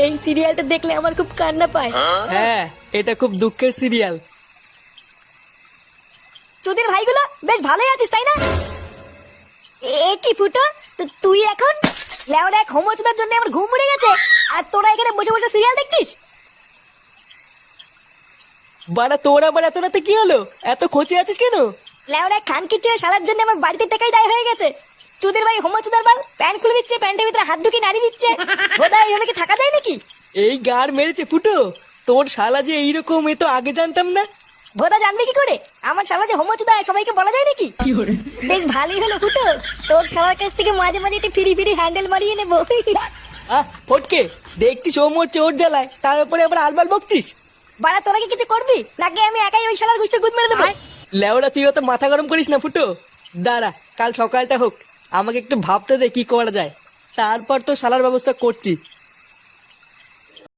এই সিরিয়ালটা দেখলে আমার খুব কান্না পায়। হ্যাঁ, এটা খুব দুঃখের সিরিয়াল। তোদের ভাইগুলো বেশ ভালোই আছিস তাই না? এ কি ফুটো, তুই এখন লেওরা এক হোমোচুদার জন্য আমার ঘুম উড়ে গেছে, আর তোরা এখানে বসে বসে সিরিয়াল দেখছিস? বাড়া তোর আবার এত রাতে কি হলো? এত খোঁচে আছিস কেন? লেওরা খান কিচ্ছে শালার জন্য আমার বাড়িতে টাকাই দায় হয়ে গেছে। চুদির ভাই হোমোচুদার বাল প্যান্ট খুলে দিচ্ছে, প্যান্টের ভিতরে হাত ঢুকিয়ে নাড়ি দিচ্ছে। বোধহয় এইভাবে কি থাকা যায় নাকি? এই গার মেরেছে ফুটো, তোর শালা যে এইরকম, এ তো আগে জানতাম না। ভোদা জানবে কি করে আমার শালা যে হোমোচুদা সবাইকে বলা যায় নাকি? বেশ ভালোই হলো ফুটো, তোর শালার কাছ থেকে মাঝে মাঝে একটু ফিরি ফিরি হ্যান্ডেল মারিয়ে নেবো। আহ ফটকে, দেখছিস ও মরছে ওর জ্বালায়, তার উপরে আবার আলবাল বকছিস। বাড়া তোরা কি কিছু করবি নাকি আমি একাই ওই শালার গুষ্টি গুদ মেরে দেবো? লেওড়া তুই অত মাথা গরম করিস না ফুটো। দাঁড়া, কাল সকালটা হোক, আমাকে একটু ভাবতে দে কি করা যায়, তারপর তো শালার ব্যবস্থা করছি।